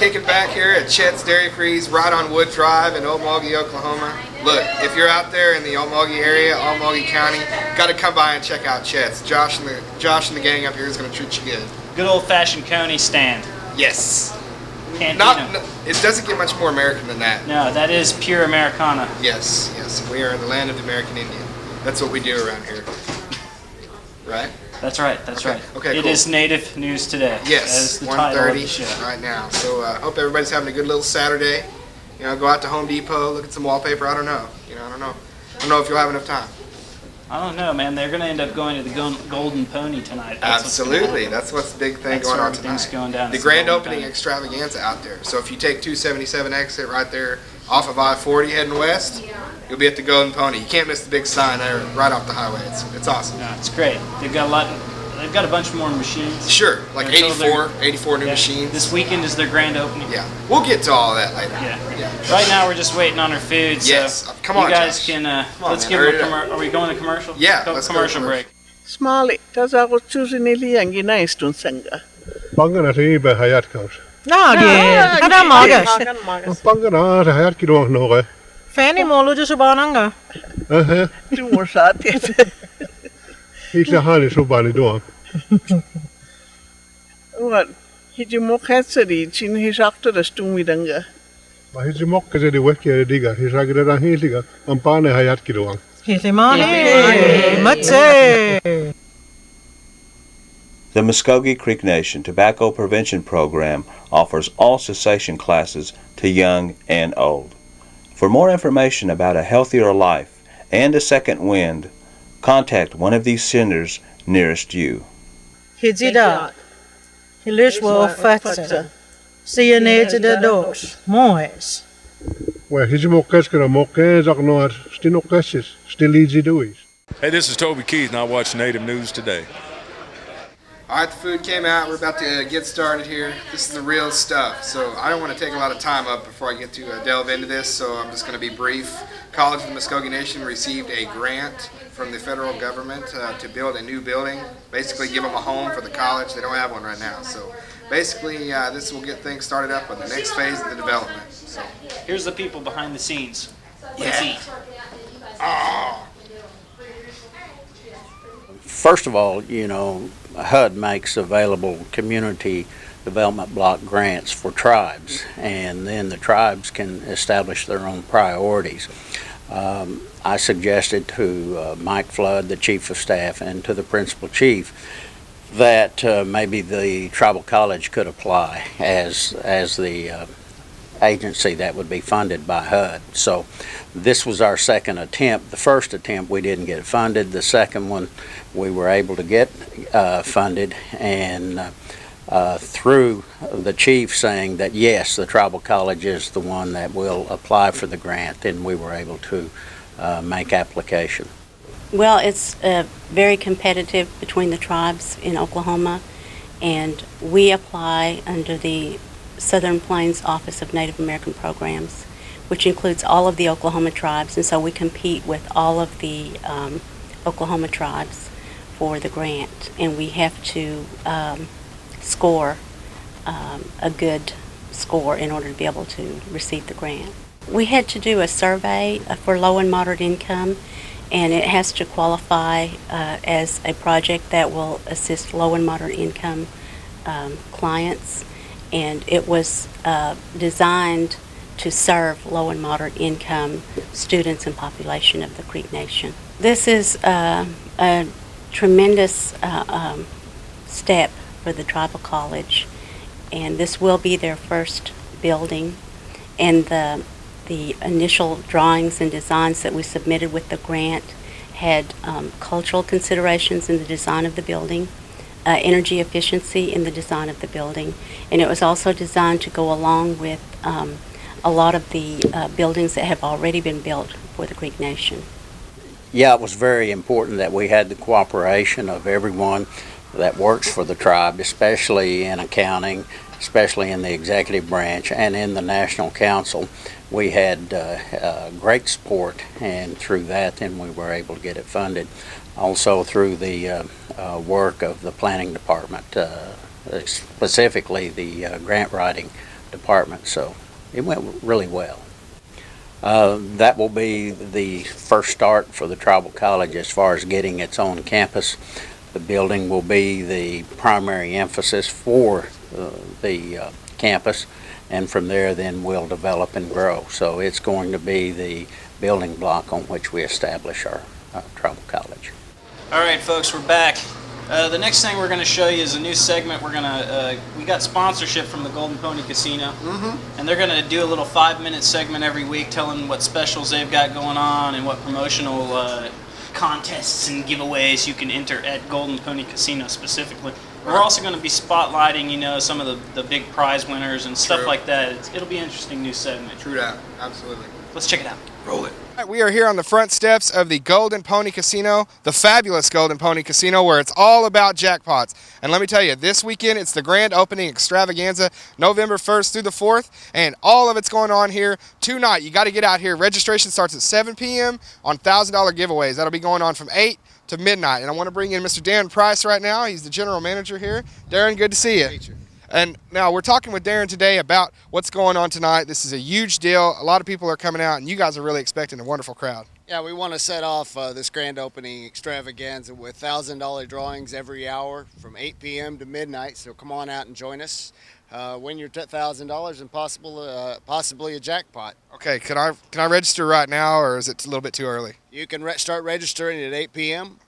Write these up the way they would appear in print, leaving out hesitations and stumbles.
kicking back here at Chet's Dairy Freeze right on Wood Drive in Okmulgee, Oklahoma. Look, if you're out there in the Okmulgee area, Okmulgee County, got to come by and check out Chet's. Josh and the gang up here is going to treat you good. Good old-fashioned Coney stand. Yes. Can't it doesn't get much more American than that. No, that is pure Americana. Yes. We are in the land of the American Indian. That's what we do around here. Right? That's right. Okay, It cool. is Native News Today. Yes, That is the title of the 1:30 show. right now. So I hope everybody's having a good little Saturday. You know, go out to Home Depot, look at some wallpaper. I don't know. I don't know if you'll have enough time. I don't know, man. They're going to end up going to the Golden Pony tonight. Absolutely. That's what's the big thing going on everything's tonight. going down. The grand opening extravaganza out there. So if you take 277 exit right there off of I-40 heading west, you'll be at the Golden Pony. You can't miss the big sign there right off the highway. It's awesome. No, it's great. They've got a bunch more machines. Sure, like 84 new machines. This weekend is their grand opening. Yeah, we'll get to all of that later. Yeah. Right now we're just waiting on our food. Yes, so come on, you guys Josh. can. Let's man, give hurry them a it up. commercial. Are we going to commercial? Yeah, let's go to commercial commercial. break. Smali, tässä on Susinili Ginaistun senga. Pangana se ibe hayat kaus. Kada magas. Pangana se hayat kidoang noge. Fanny molu jo subananga. Du må saat. Isla hani subani doang. Wat? Hiji mokhetseri chin hisakta das tumidanga. Mahisi mokka se di wekki diga. Hisagida ran hisiga. Ampane hayat kidoang. Hisimani. Matse. The Muskogee Creek Nation Tobacco Prevention Program offers all cessation classes to young and old. For more information about a healthier life and a second wind, contact one of these centers nearest you. Hijida. Hilishwo fatsa. Siyanete dos. Moes. Where hisi mokkeskera mokkenzak noar stinokkesis. Still easy dois. Hey, this is Toby Keith, and I watch Native News Today. All right, the food came out. We're about to get started here. This is the real stuff. So I don't want to take a lot of time up before I get to delve into this, so I'm just going to be brief. College of the Muskogee Nation received a grant from the federal government to build a new building, basically give them a home for the college. They don't have one right now. So basically, this will get things started up on the next phase of the development. So Here's the people behind the scenes. Let's eat. First of all, HUD makes available community development block grants for tribes, and then the tribes can establish their own priorities. I suggested to Mike Flood, the Chief of Staff, and to the Principal Chief that maybe the Tribal College could apply as the agency that would be funded by HUD. So this was our second attempt. The first attempt we didn't get funded. The second one we were able to get funded, and through the chief saying that yes, the Tribal College is the one that will apply for the grant, and we were able to make application. Well, it's very competitive between the tribes in Oklahoma, and we apply under the Southern Plains Office of Native American Programs, which includes all of the Oklahoma tribes, and so we compete with all of the Oklahoma tribes for the grant, and we have to score a good score in order to be able to receive the grant. We had to do a survey for low and moderate income, and it has to qualify as a project that will assist low and moderate income clients, and it was designed to serve low and moderate income students and population of the Creek Nation. This is a tremendous step for the Tribal College, and this will be their first building, and the initial drawings and designs that we submitted with the grant had cultural considerations in the design of the building, energy efficiency in the design of the building, and it was also designed to go along with a lot of the buildings that have already been built for the Creek Nation. Yeah, it was very important that we had the cooperation of everyone that works for the tribe, especially in accounting, especially in the executive branch and in the National Council. We had great support, and through that then we were able to get it funded. Also through the work of the planning department, specifically the grant writing department, so it went really well. That will be the first start for the Tribal College as far as getting its own campus. The building will be the primary emphasis for the campus, and from there then we'll develop and grow. So it's going to be the building block on which we establish our Tribal College. All right, folks, we're back. The next thing we're going to show you is a new segment. We got sponsorship from the Golden Pony Casino, and they're going to do a little 5-minute segment every week telling what specials they've got going on and what promotional contests and giveaways you can enter at Golden Pony Casino specifically. We're also going to be spotlighting, some of the big prize winners and stuff like that. It'll be an interesting new segment. True that. Absolutely. Let's check it out. Roll it. We are here on the front steps of the Golden Pony Casino, the fabulous Golden Pony Casino, where it's all about jackpots. And let me tell you, this weekend it's the grand opening extravaganza, November 1st through the 4th, and all of it's going on here tonight. You got to get out here. Registration starts at 7 p.m. on $1,000 giveaways. That'll be going on from 8 to midnight. And I want to bring in Mr. Darren Price right now. He's the general manager here. Darren, good to see you. And now we're talking with Darren today about what's going on tonight. This is a huge deal. A lot of people are coming out, and you guys are really expecting a wonderful crowd. Yeah, we want to set off this grand opening extravaganza with $1,000 drawings every hour from 8 p.m. to midnight. So come on out and join us. Win your $1,000 and possibly a jackpot. Okay, can I register right now, or is it a little bit too early? You can start registering at 8 p.m.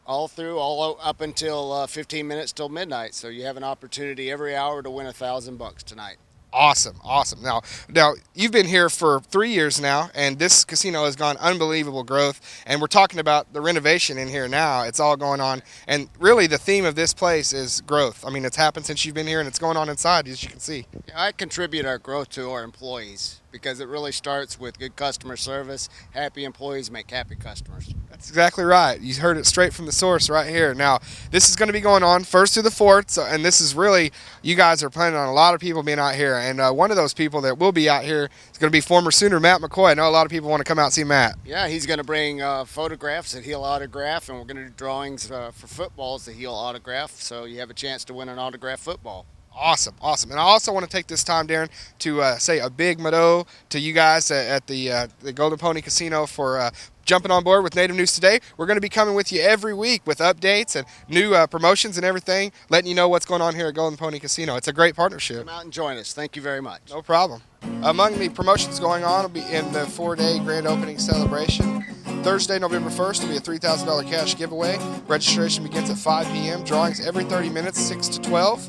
all up until 15 minutes till midnight. So you have an opportunity every hour to win $1,000 tonight. Awesome. Now you've been here for 3 years now, and this casino has gone unbelievable growth. And we're talking about the renovation in here now. It's all going on, and really the theme of this place is growth. I mean, it's happened since you've been here, and it's going on inside, as you can see. I contribute our growth to our employees because it really starts with good customer service. Happy employees make happy customers. That's exactly right. You heard it straight from the source right here. Now, this is going to be going on 1st through the 4th, and this is really, you guys are planning on a lot of people being out here, and one of those people that will be out here is going to be former Sooner Matt McCoy. I know a lot of people want to come out and see Matt. Yeah, he's going to bring photographs that he'll autograph, and we're going to do drawings for footballs that he'll autograph, so you have a chance to win an autographed football. Awesome. And I also want to take this time, Darren, to say a big mado to you guys at the Golden Pony Casino for jumping on board with Native News Today. We're going to be coming with you every week with updates and new promotions and everything, letting you know what's going on here at Golden Pony Casino. It's a great partnership. Come out and join us. Thank you very much. No problem. Among the promotions going on will be in the 4-day grand opening celebration. Thursday, November 1st, will be a $3,000 cash giveaway. Registration begins at 5 p.m. Drawings every 30 minutes, 6 to 12.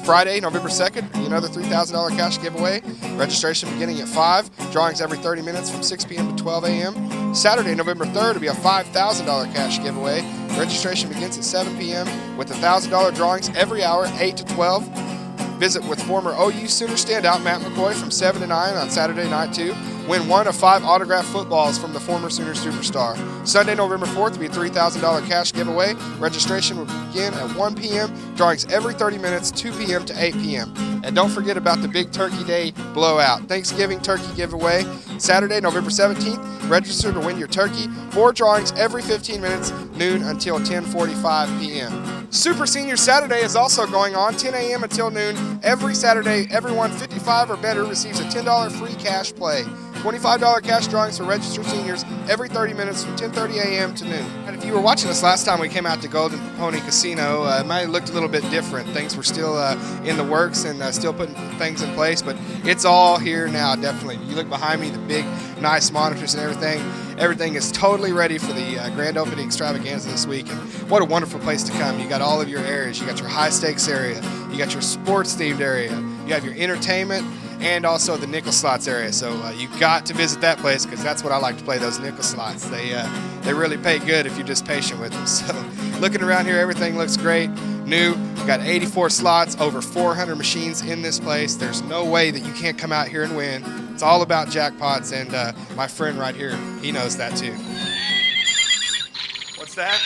Friday, November 2nd, another $3,000 cash giveaway. Registration beginning at 5. Drawings every 30 minutes from 6 p.m. to 12 a.m. Saturday, November 3rd, will be a $5,000 cash giveaway. Registration begins at 7 p.m. with $1,000 drawings every hour, 8 to 12. Visit with former OU Sooner standout Matt McCoy from 7 to 9 on Saturday night, too. Win 1 of 5 autographed footballs from the former Sooner superstar. Sunday, November 4th, will be a $3,000 cash giveaway. Registration will begin at 1 p.m. Drawings every 30 minutes, 2 p.m. to 8 p.m. And don't forget about the big Turkey Day blowout. Thanksgiving turkey giveaway. Saturday, November 17th, register to win your turkey. 4 drawings every 15 minutes, noon until 10:45 p.m. Super Senior Saturday is also going on, 10 a.m. until noon. Every Saturday, everyone 55 or better receives a $10 free cash play. $25 cash drawings for registered seniors every 30 minutes from 10:30 a.m. to noon. And if you were watching us last time we came out to Golden Pony Casino, it might have looked a little bit different. Things were still in the works and still putting things in place, but it's all here now, definitely. You look behind me, the big, nice monitors and everything. Everything is totally ready for the grand opening extravaganza this week. And what a wonderful place to come. You got all of your areas. You got your high stakes area. You got your sports themed area. You have your entertainment and also the nickel slots area. So you got to visit that place because that's what I like to play, those nickel slots. They really pay good if you're just patient with them. So looking around here, everything looks great. New. We got 84 slots, over 400 machines in this place. There's no way that you can't come out here and win. It's all about jackpots, and my friend right here, he knows that too. What's that?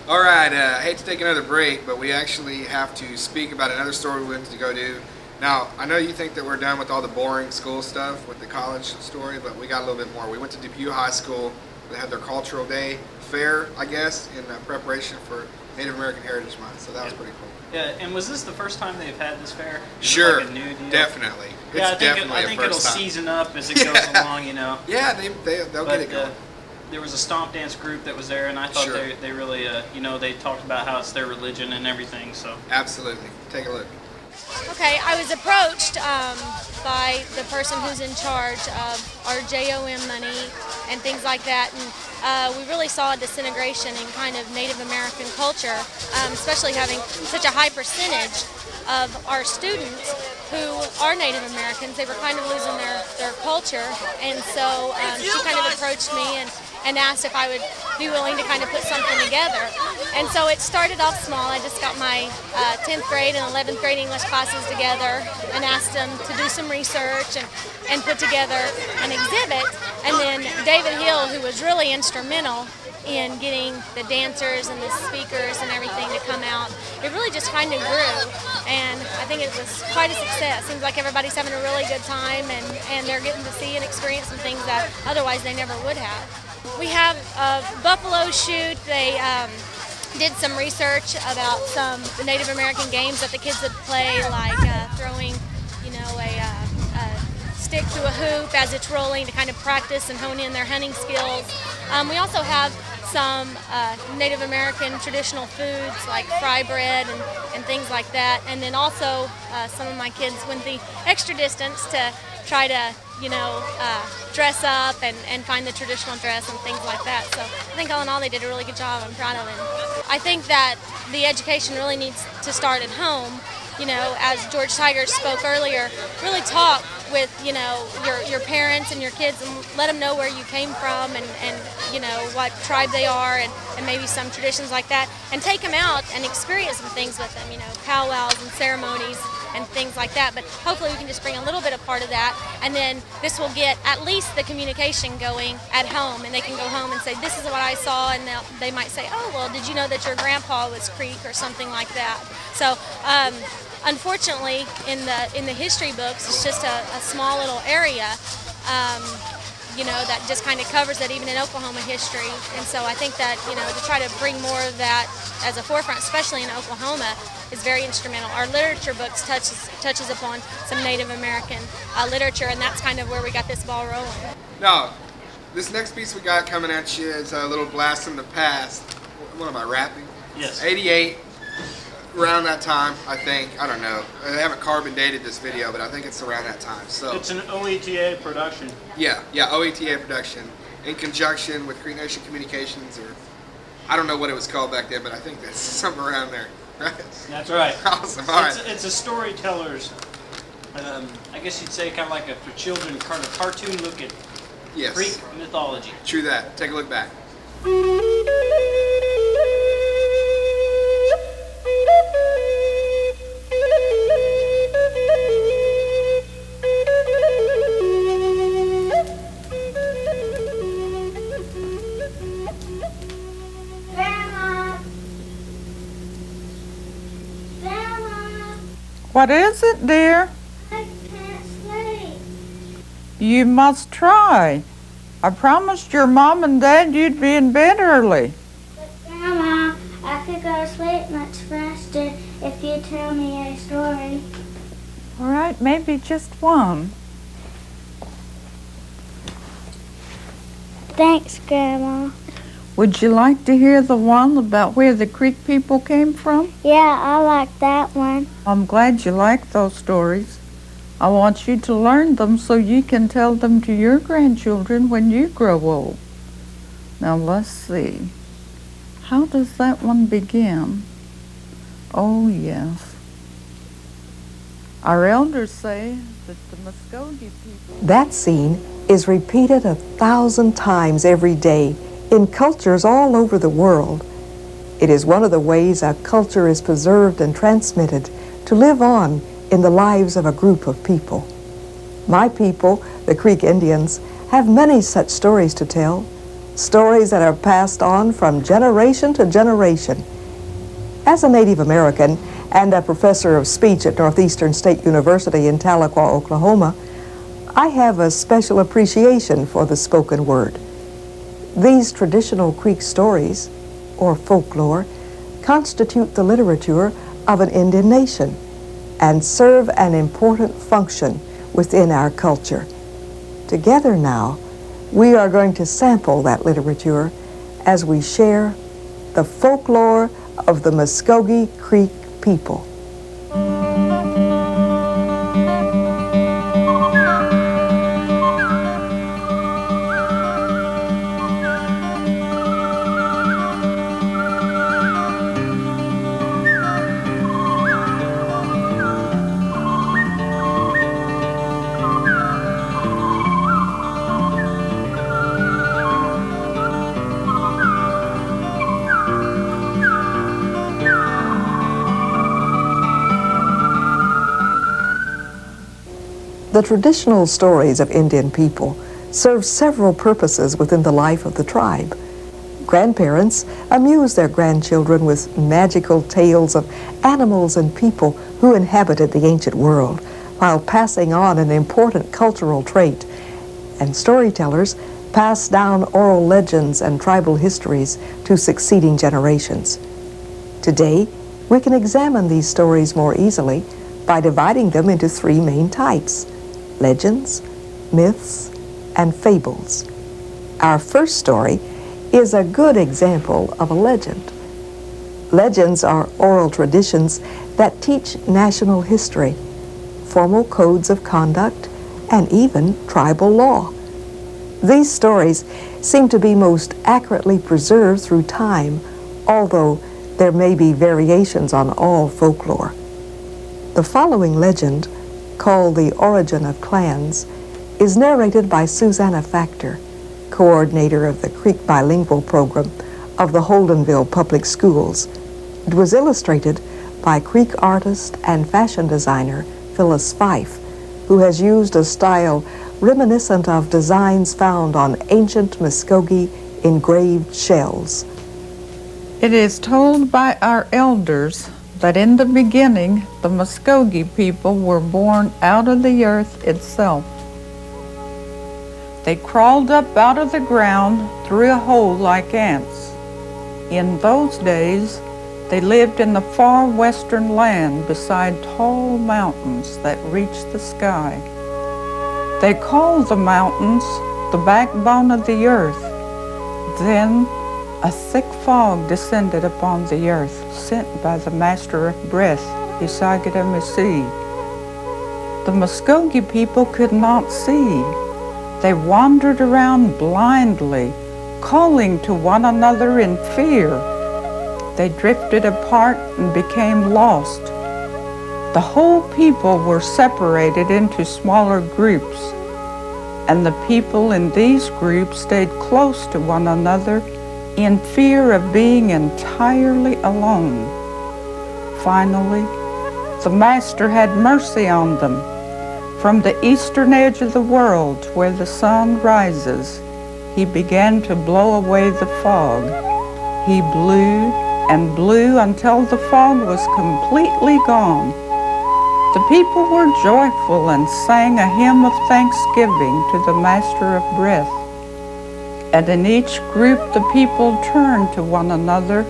All right, I hate to take another break, but we actually have to speak about another story we went to go do. Now, I know you think that we're done with all the boring school stuff with the college story, but we got a little bit more. We went to Depew High School. They had their cultural day fair, I guess, in preparation for Native American Heritage Month, so that was pretty cool. Yeah, and was this the first time they've had this fair? Is it Sure, like a new deal? definitely. It's Yeah, I think, definitely I a think it'll first time. season up as it goes along, you know. Yeah, they'll get it going. There was a stomp dance group that was there, and I thought Sure. they really, you know, they talked about how it's their religion and everything. So Absolutely. Take a look. Okay, I was approached by the person who's in charge of our JOM money and things like that, and we really saw a disintegration in kind of Native American culture, especially having such a high percentage of our students who are Native Americans. They were kind of losing their culture, and so she kind of approached me and asked if I would be willing to kind of put something together. And so it started off small. I just got my 10th grade and 11th grade English classes together and asked them to do some research and put together an exhibit. And then David Hill, who was really instrumental in getting the dancers and the speakers and everything to come out, it really just kind of grew. And I think it was quite a success. Seems like everybody's having a really good time, and they're getting to see and experience some things that otherwise they never would have. We have a buffalo shoot. They did some research about some Native American games that the kids would play, like throwing, you know, a stick to a hoop as it's rolling to kind of practice and hone in their hunting skills. We also have some Native American traditional foods like fry bread and things like that. And then also some of my kids went the extra distance to try to, you know, dress up and find the traditional dress and things like that. So I think all in all they did a really good job. I'm proud of them. I think that the education really needs to start at home. You know, as George Tigers spoke earlier, really talk with, you know, your parents and your kids and let them know where you came from and you know, what tribe they are and maybe some traditions like that, and take them out and experience some things with them, you know, powwows and ceremonies and things like that. But hopefully we can just bring a little bit of part of that, and then this will get at least the communication going at home, and they can go home and say, this is what I saw, and they might say, oh, well, did you know that your grandpa was Creek or something like that. So unfortunately, in the history books, it's just a small little area, you know, that just kind of covers that even in Oklahoma history. And so I think that, you know, to try to bring more of that as a forefront, especially in Oklahoma, is very instrumental. Our literature books touches upon some Native American literature, and that's kind of where we got this ball rolling. Now, this next piece we got coming at you is a little blast from the past. What am I rapping? Yes. 88. Around that time, I think. I don't know. They haven't carbon dated this video, but I think it's around that time. So it's an OETA production. yeah, OETA production in conjunction with Creek Nation Communications, or I don't know what it was called back then, but I think that's something around there. Right? That's right. Awesome. All right. It's a storyteller's, I guess you'd say, kind of like a for children kind of cartoon look at Yes. Creek mythology. True that. Take a look back. What is it, dear? I can't sleep. You must try. I promised your mom and dad you'd be in bed early. But Grandma, I could go to sleep much faster if you tell me a story. All right, maybe just one. Thanks, Grandma. Would you like to hear the one about where the Creek people came from? Yeah, I like that one. I'm glad you like those stories. I want you to learn them so you can tell them to your grandchildren when you grow old. Now let's see. How does that one begin? Oh, yes. Our elders say that the Muskogee people... That scene is repeated 1,000 times every day in cultures all over the world. It is one of the ways a culture is preserved and transmitted to live on in the lives of a group of people. My people, the Creek Indians, have many such stories to tell, stories that are passed on from generation to generation. As a Native American and a professor of speech at Northeastern State University in Tahlequah, Oklahoma, I have a special appreciation for the spoken word. These traditional Creek stories, or folklore, constitute the literature of an Indian nation and serve an important function within our culture. Together now, we are going to sample that literature as we share the folklore of the Muskogee Creek people. The traditional stories of Indian people serve several purposes within the life of the tribe. Grandparents amuse their grandchildren with magical tales of animals and people who inhabited the ancient world, while passing on an important cultural trait. And storytellers pass down oral legends and tribal histories to succeeding generations. Today, we can examine these stories more easily by dividing them into three main types: legends, myths, and fables. Our first story is a good example of a legend. Legends are oral traditions that teach national history, formal codes of conduct, and even tribal law. These stories seem to be most accurately preserved through time, although there may be variations on all folklore. The following legend, called The Origin of Clans, is narrated by Susanna Factor, coordinator of the Creek Bilingual Program of the Holdenville Public Schools. It was illustrated by Creek artist and fashion designer Phyllis Fife, who has used a style reminiscent of designs found on ancient Muskogee engraved shells. It is told by our elders that in the beginning the Muskogee people were born out of the earth itself. They crawled up out of the ground through a hole like ants. In those days, they lived in the far western land beside tall mountains that reached the sky. They called the mountains the backbone of the earth. Then a thick fog descended upon the earth, sent by the Master of Breath, Isagada Misi. The Muskogee people could not see. They wandered around blindly, calling to one another in fear. They drifted apart and became lost. The whole people were separated into smaller groups, and the people in these groups stayed close to one another in fear of being entirely alone. Finally, the Master had mercy on them. From the eastern edge of the world, where the sun rises, he began to blow away the fog. He blew and blew until the fog was completely gone. The people were joyful and sang a hymn of thanksgiving to the Master of Breath. And in each group the people turned to one another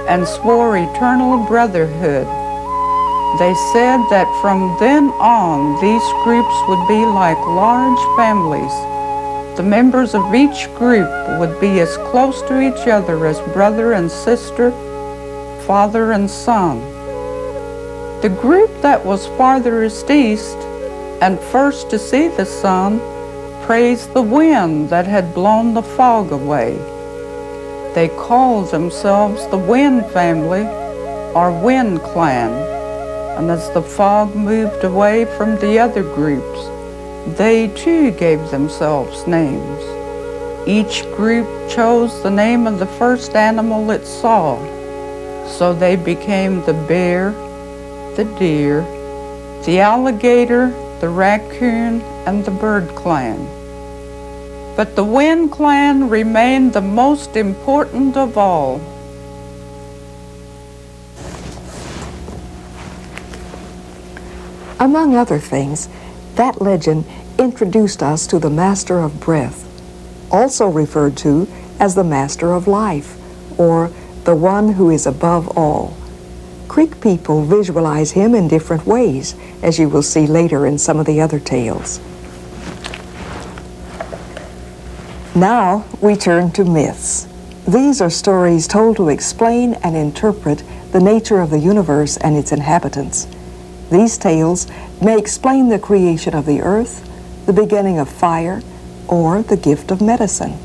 and swore eternal brotherhood. They said that from then on these groups would be like large families. The members of each group would be as close to each other as brother and sister, father and son. The group that was farthest east and first to see the sun praised the wind that had blown the fog away. They called themselves the Wind Family or Wind Clan, and as the fog moved away from the other groups, they too gave themselves names. Each group chose the name of the first animal it saw, so they became the bear, the deer, the alligator, the raccoon, and the bird clan. But the Wind Clan remained the most important of all. Among other things, that legend introduced us to the Master of Breath, also referred to as the Master of Life, or the one who is above all. Creek people visualize him in different ways, as you will see later in some of the other tales. Now we turn to myths. These are stories told to explain and interpret the nature of the universe and its inhabitants. These tales may explain the creation of the earth, the beginning of fire, or the gift of medicine.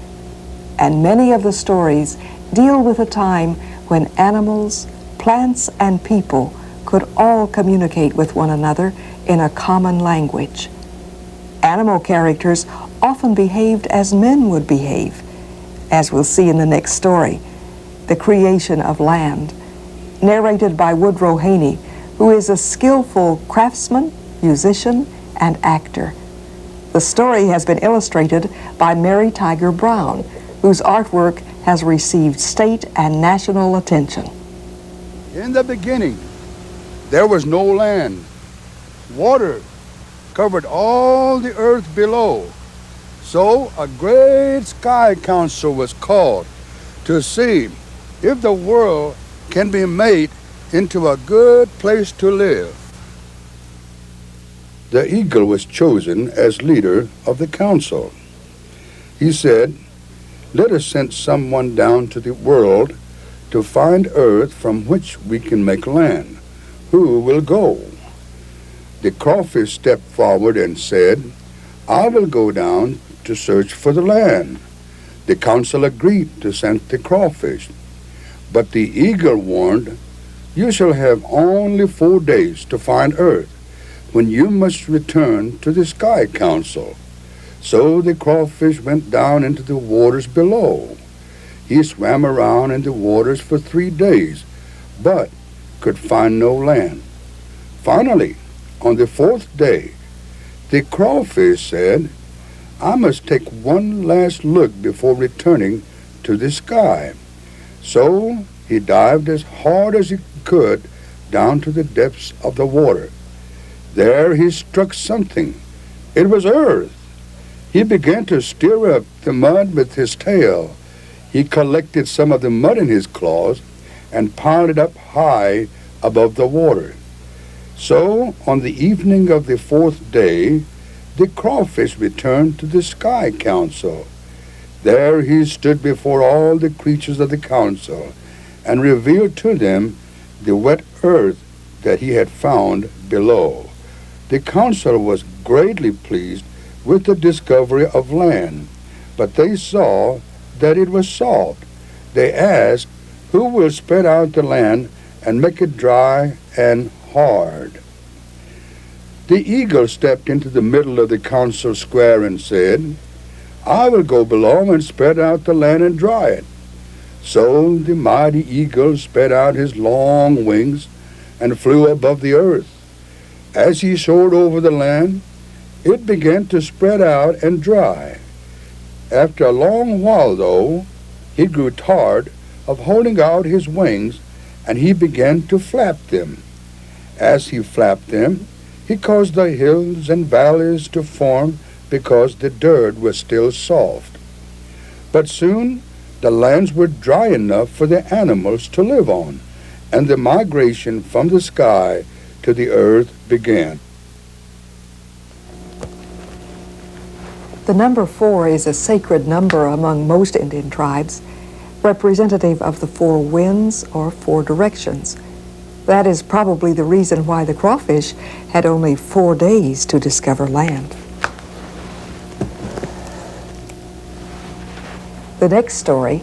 And many of the stories deal with a time when animals, plants, and people could all communicate with one another in a common language. Animal characters often behaved as men would behave, as we'll see in the next story, The Creation of Land, narrated by Woodrow Haney, who is a skillful craftsman, musician, and actor. The story has been illustrated by Mary Tiger Brown, whose artwork has received state and national attention. In the beginning, there was no land. Water covered all the earth below. So a great sky council was called to see if the world can be made into a good place to live. The eagle was chosen as leader of the council. He said, "Let us send someone down to the world to find earth from which we can make land. Who will go?" The crawfish stepped forward and said, "I will go down to search for the land." The council agreed to send the crawfish. But the eagle warned, "You shall have only 4 days to find earth, when you must return to the sky council." So the crawfish went down into the waters below. He swam around in the waters for 3 days, but could find no land. Finally, on the 4th day, the crawfish said, "I must take one last look before returning to the sky." So he dived as hard as he could down to the depths of the water. There he struck something. It was earth. He began to stir up the mud with his tail. He collected some of the mud in his claws and piled it up high above the water. So on the evening of the 4th day, the crawfish returned to the sky council. There he stood before all the creatures of the council and revealed to them the wet earth that he had found below. The council was greatly pleased with the discovery of land, but they saw that it was soft. They asked, "Who will spread out the land and make it dry and hard?" The eagle stepped into the middle of the council square and said, "I will go below and spread out the land and dry it." So the mighty eagle spread out his long wings and flew above the earth. As he soared over the land, it began to spread out and dry. After a long while, though, he grew tired of holding out his wings, and he began to flap them. As he flapped them, he caused the hills and valleys to form because the dirt was still soft. But soon the lands were dry enough for the animals to live on, and the migration from the sky to the earth began. The number 4 is a sacred number among most Indian tribes, representative of the 4 winds or 4 directions. That is probably the reason why the crawfish had only 4 days to discover land. The next story,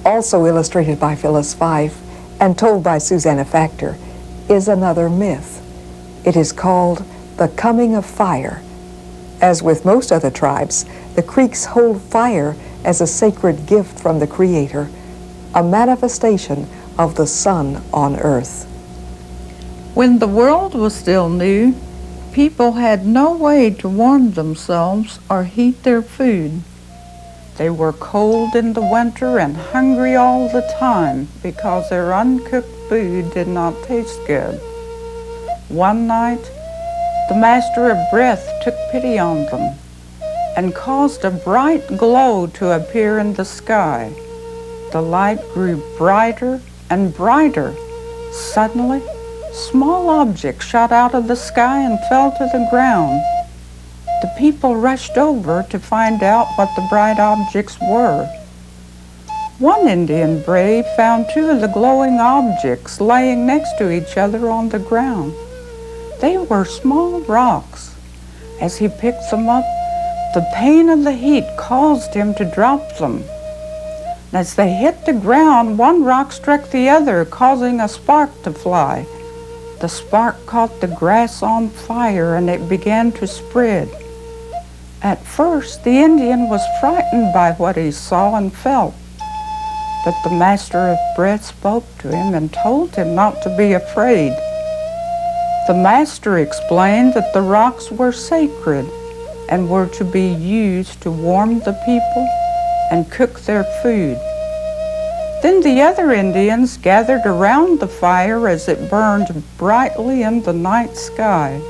also illustrated by Phyllis Fife and told by Susanna Factor, is another myth. It is called The Coming of Fire. As with most other tribes, the Creeks hold fire as a sacred gift from the Creator, a manifestation of the sun on earth. When the world was still new, people had no way to warm themselves or heat their food. They were cold in the winter and hungry all the time because their uncooked food did not taste good. One night, the Master of Breath took pity on them and caused a bright glow to appear in the sky. the light grew brighter and brighter. Suddenly, small objects shot out of the sky and fell to the ground. The people rushed over to find out what the bright objects were. One Indian brave found two of the glowing objects laying next to each other on the ground. They were small rocks. As he picked them up, the pain of the heat caused him to drop them. As they hit the ground, one rock struck the other, causing a spark to fly. The spark caught the grass on fire and it began to spread. At first, the Indian was frightened by what he saw and felt. But the master of breath spoke to him and told him not to be afraid. The master explained that the rocks were sacred and were to be used to warm the people and cook their food. Then the other Indians gathered around the fire as it burned brightly in the night sky.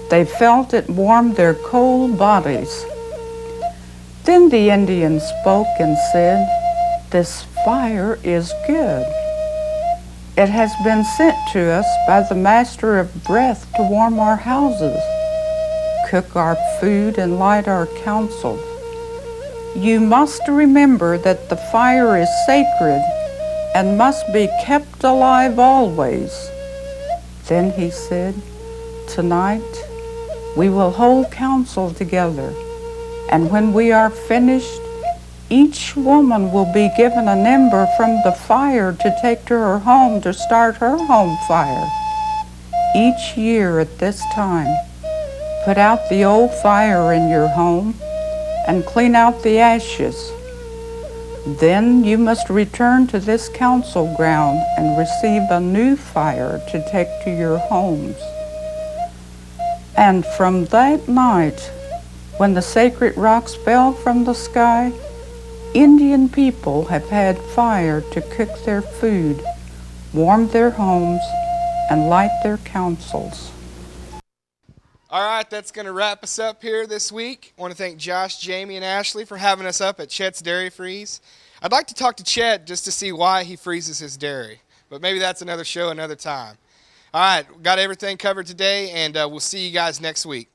They felt it warm their cold bodies. Then the Indians spoke and said, "This fire is good. It has been sent to us by the Master of Breath to warm our houses, cook our food, and light our councils. You must remember that the fire is sacred and must be kept alive always." Then he said, "Tonight we will hold council together, and when we are finished, each woman will be given an ember from the fire to take to her home to start her home fire. Each year at this time, put out the old fire in your home and clean out the ashes. Then you must return to this council ground and receive a new fire to take to your homes." And from that night, when the sacred rocks fell from the sky, Indian people have had fire to cook their food, warm their homes, and light their councils. All right, that's going to wrap us up here this week. I want to thank Josh, Jamie, and Ashley for having us up at Chet's Dairy Freeze. I'd like to talk to Chet just to see why he freezes his dairy, but maybe that's another show another time. All right, got everything covered today, and we'll see you guys next week.